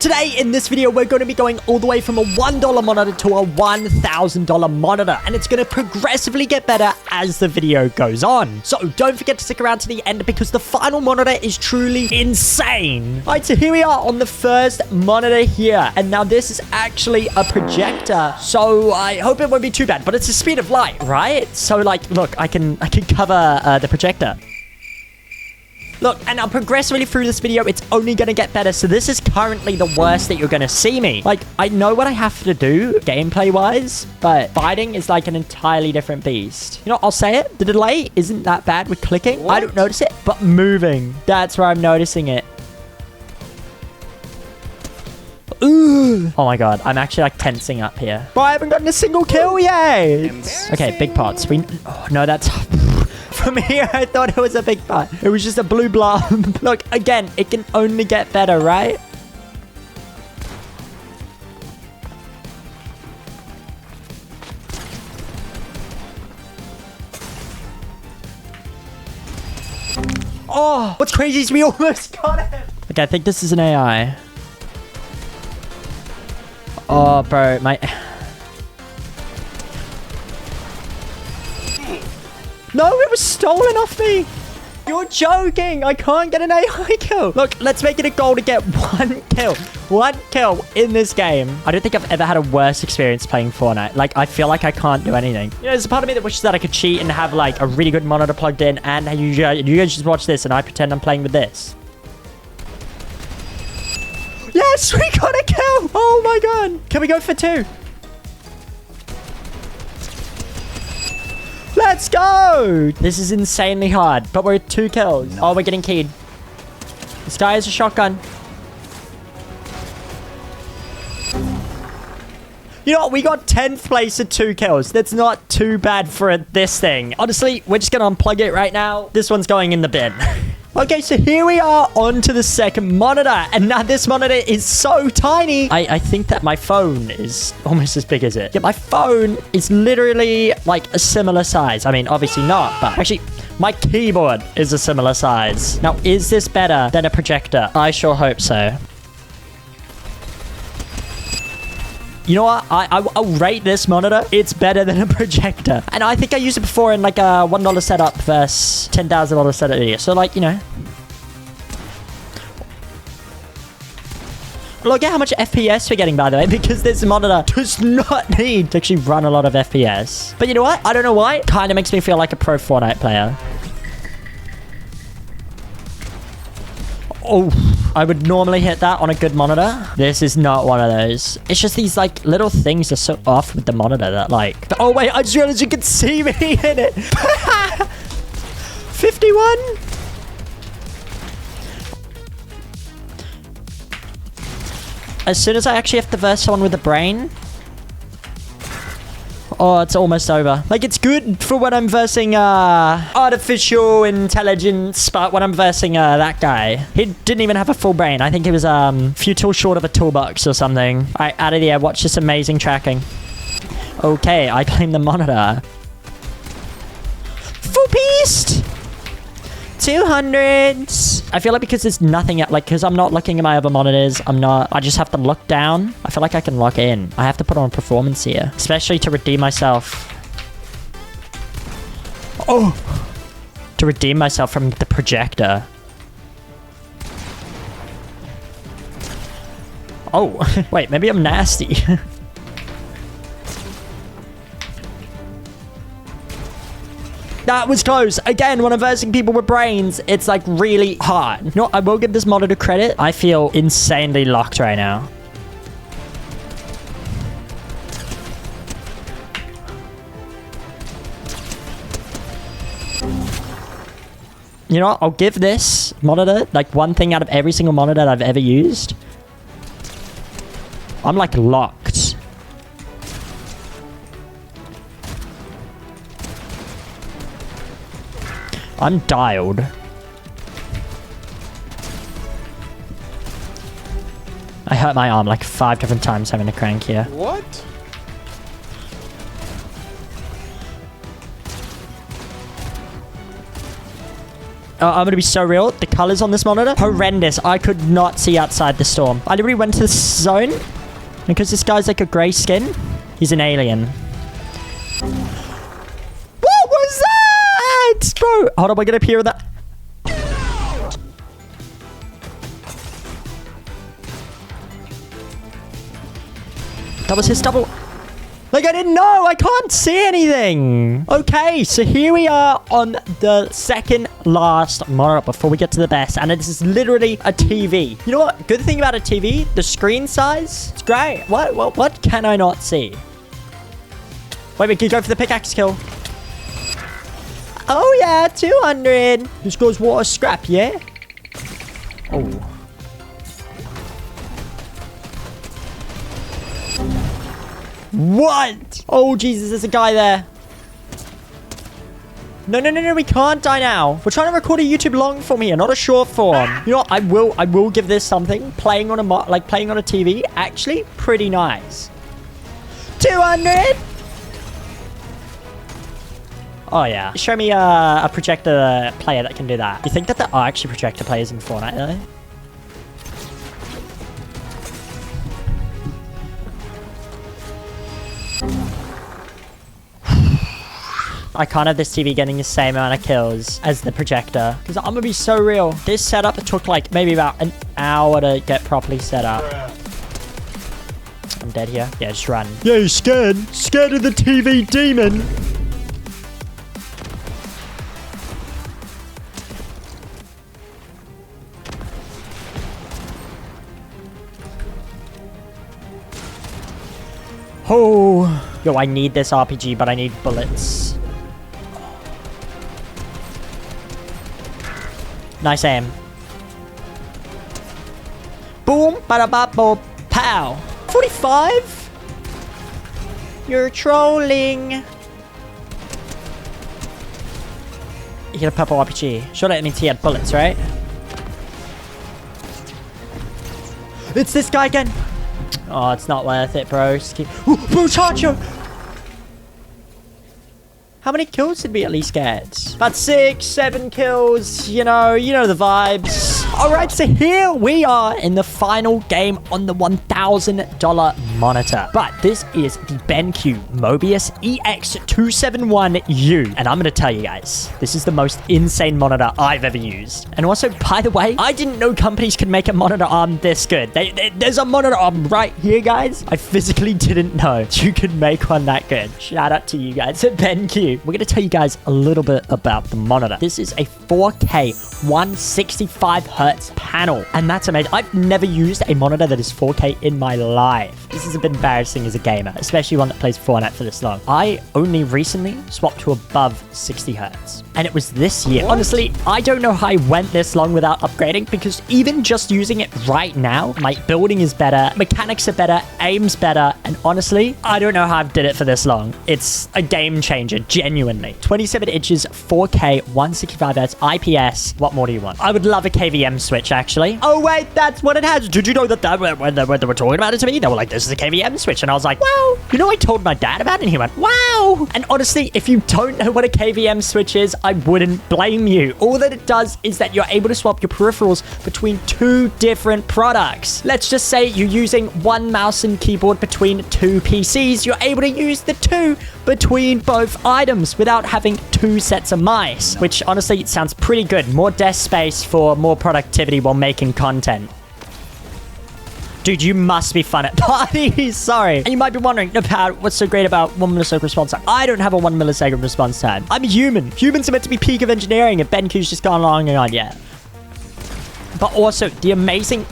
Today in this video, we're going to be going all the way from a $1 monitor to a $1,000 monitor, and it's going to progressively get better as the video goes on. So don't forget to stick around to the end because the final monitor is truly insane. All right, so here we are on the first monitor here, and now this is actually a projector. So I hope it won't be too bad, but it's the speed of light, right? So like, look, I can cover the projector. Look, and now progressively through this video, it's only going to get better. So this is currently the worst that you're going to see me. Like, I know what I have to do gameplay-wise, but fighting is like an entirely different beast. You know, I'll say it. The delay isn't that bad with clicking. What? I don't notice it, but moving. That's where I'm noticing it. Ooh. Oh my god, I'm actually like tensing up here. But I haven't gotten a single kill yet. Okay, big pots. Oh, no, that's... From here, I thought it was a big pot. It was just a blue blob. Look, again, it can only get better, right? Oh, what's crazy is we almost got him. Okay, I think this is an AI. Oh, bro, my... No, it was stolen off me. You're joking. I can't get an AI kill. Look, let's make it a goal to get one kill. One kill in this game. I don't think I've ever had a worse experience playing Fortnite. Like, I feel like I can't do anything. You know, there's a part of me that wishes that I could cheat and have, like, a really good monitor plugged in. And you guys just watch this and I pretend I'm playing with this. Yes, we got a kill. Oh, my God. Can we go for two? Let's go! This is insanely hard, but we're at 2 kills. No. Oh, we're getting keyed. This guy has a shotgun. You know what? We got 10th place at 2 kills. That's not too bad for this thing. Honestly, we're just going to unplug it right now. This one's going in the bin. Okay, so here we are on to the second monitor. And now this monitor is so tiny. I think that my phone is almost as big as it. Yeah, my phone is literally like a similar size. I mean, obviously not, but actually my keyboard is a similar size. Now, is this better than a projector? I sure hope so. You know what? I'll rate this monitor. It's better than a projector. And I think I used it before in like a $1 setup versus $10,000 setup video. So like, you know. Look at how much FPS we're getting, by the way, because this monitor does not need to actually run a lot of FPS. But you know what? I don't know why. It kind of makes me feel like a pro Fortnite player. Oh, I would normally hit that on a good monitor. This is not one of those. It's just these like little things are so off with the monitor that like... Oh wait, I just realized you can see me in it. 51. As soon as I actually have to verse someone with a brain... Oh, it's almost over. Like, it's good for when I'm versing artificial intelligence, but when I'm versing that guy, he didn't even have a full brain. I think he was few tools short of a toolbox or something. All right, out of the air. Watch this amazing tracking. Okay, I claim the monitor. Full beast! 200. I feel like because there's nothing at, like, because I'm not looking at my other monitors, I just have to look down. I feel like I can lock in. I have to put on performance here, especially to redeem myself. Oh, to redeem myself from the projector. Oh, wait, maybe I'm nasty. That was close. Again, when I'm versing people with brains, it's like really hard. You know what? I will give this monitor credit. I feel insanely locked right now. You know what? I'll give this monitor like one thing out of every single monitor that I've ever used. I'm like locked. I'm dialed. I hurt my arm like 5 different times having to crank here. What? I'm gonna be so real. The colors on this monitor, horrendous. I could not see outside the storm. I literally went to the zone because this guy's like a gray skin. He's an alien. What was that? Bro, hold on, we're gonna appear with that. That was his double. Like, I didn't know. I can't see anything. Okay, so here we are on the second last monitor before we get to the best. And this is literally a TV. You know what? Good thing about a TV, the screen size, it's great. What can I not see? Wait, can you go for the pickaxe kill? Oh, yeah, 200. Who scores water scrap, yeah? Oh. What? Oh, Jesus, there's a guy there. No, we can't die now. We're trying to record a YouTube long form here, not a short form. You know what? I will give this something. Playing on a TV, actually pretty nice. 200. Oh, yeah. Show me a projector player that can do that. You think that there are actually projector players in Fortnite, though? I can't have this TV getting the same amount of kills as the projector. Because I'm going to be so real. This setup took like maybe about an hour to get properly set up. I'm dead here. Yeah, just run. Yeah, you're scared. Scared of the TV demon. Oh. Yo, I need this RPG, but I need bullets. Nice aim. Boom, bada-ba-bo, pow. 45? You're trolling. You get a purple RPG. Sure, that means he had bullets, right? It's this guy again. Oh, it's not worth it, bro. Just keep... Ooh, muchacho! How many kills did we at least get? About 6, 7 kills. You know the vibes. All right, so here we are in the final game on the $1,000 monitor. But this is the BenQ Mobius EX271U. And I'm going to tell you guys, this is the most insane monitor I've ever used. And also, by the way, I didn't know companies could make a monitor arm this good. There's a monitor arm right here, guys. I physically didn't know you could make one that good. Shout out to you guys at BenQ. We're going to tell you guys a little bit about the monitor. This is a 4K 165 hertz panel, and that's amazing. I've never used a monitor that is 4K in my life. This is a bit embarrassing as a gamer, especially one that plays Fortnite for this long. I only recently swapped to above 60 hertz, and it was this year. What? Honestly, I don't know how I went this long without upgrading, because even just using it right now, my building is better, mechanics are better, aim's better, and honestly, I don't know how I did it for this long. It's a game changer, genuinely. 27 inches, 4K, 165 hertz, IPS. What more do you want? I would love a KVM switch, actually. Oh, wait, that's what it has. Did you know that when they were talking about it to me, they were like, this is a KVM switch. And I was like, wow. You know, I told my dad about it, and he went, wow. And honestly, if you don't know what a KVM switch is, I wouldn't blame you. All that it does is that you're able to swap your peripherals between 2 different products. Let's just say you're using one mouse and keyboard between 2 PCs. You're able to use the 2 between both items without having 2 sets of mice, which honestly sounds pretty good. More desk space for more productivity while making content. Dude, you must be fun at parties. Sorry. And you might be wondering, Novapowerd, what's so great about 1 millisecond response time? I don't have a 1 millisecond response time. I'm a human. Humans are meant to be peak of engineering, and BenQ's just gone along and on, yeah. But also, the amazing...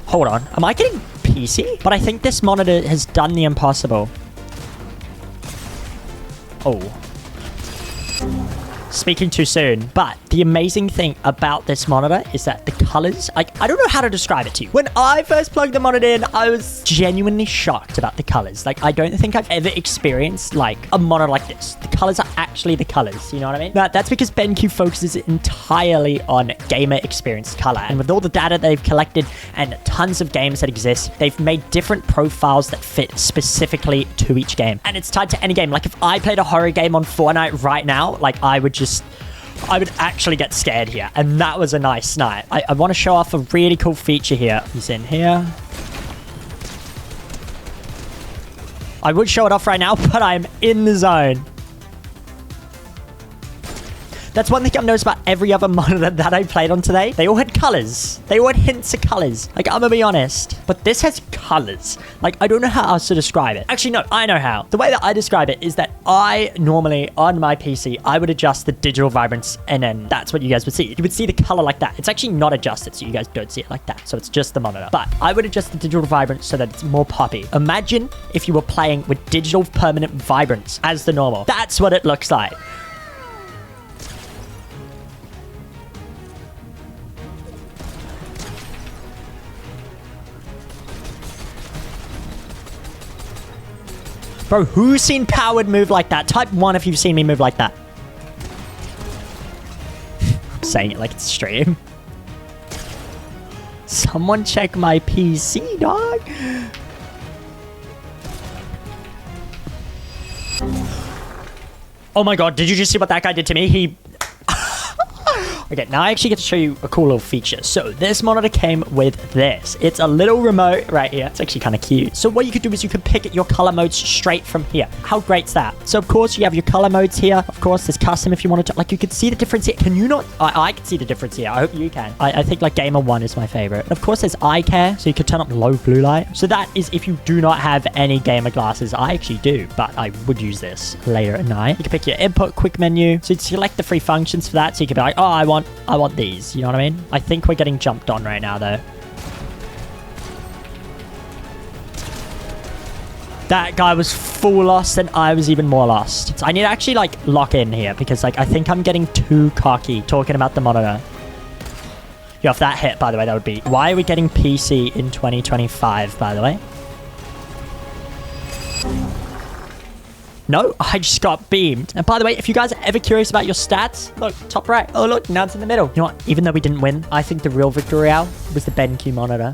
Hold on. Am I getting PC? But I think this monitor has done the impossible. Oh. Speaking too soon. But the amazing thing about this monitor is that the colors, I don't know how to describe it to you. When I first plugged the monitor in, I was genuinely shocked about the colors. Like, I don't think I've ever experienced like a monitor like this. The colors are actually the colors. You know what I mean? That's because BenQ focuses entirely on gamer experience color. And with all the data they've collected and tons of games that exist, they've made different profiles that fit specifically to each game. And it's tied to any game. Like, if I played a horror game on Fortnite right now, like, I would just... I would actually get scared here. And that was a nice snipe. I want to show off a really cool feature here. He's in here. I would show it off right now, but I'm in the zone. That's one thing I've noticed about every other monitor that I played on today. They all had colors. They all had hints of colors. Like, I'm gonna be honest. But this has colors. Like, I don't know how else to describe it. Actually, no, I know how. The way that I describe it is that I normally, on my PC, I would adjust the digital vibrance, and then that's what you guys would see. You would see the color like that. It's actually not adjusted, so you guys don't see it like that. So it's just the monitor. But I would adjust the digital vibrance so that it's more poppy. Imagine if you were playing with digital permanent vibrance as the normal. That's what it looks like. Bro, who's seen Powered move like that? Type 1 if you've seen me move like that. I'm saying it like it's stream. Someone check my PC, dog. Oh my god, did you just see what that guy did to me? He... Okay, now I actually get to show you a cool little feature. So this monitor came with this. It's a little remote right here. It's actually kind of cute. So what you could do is you could pick your color modes straight from here. How great's that? So of course you have your color modes here. Of course there's custom if you wanted to. Like you could see the difference here. Can you not? I can see the difference here. I hope you can. I think like Gamer 1 is my favorite. Of course there's eye care. So you could turn up low blue light. So that is if you do not have any gamer glasses. I actually do, but I would use this later at night. You can pick your input quick menu. So you select the free functions for that. So you could be like, oh, I want these, you know what I mean? I think we're getting jumped on right now, though. That guy was full lost, and I was even more lost. So I need to actually, like, lock in here, because, like, I think I'm getting too cocky talking about the monitor. Yo, if that hit, by the way, that would be... Why are we getting PC in 2025, by the way? No, I just got beamed. And by the way, if you guys are ever curious about your stats, look, top right. Oh, look, now it's in the middle. You know what? Even though we didn't win, I think the real victory royale was the BenQ monitor.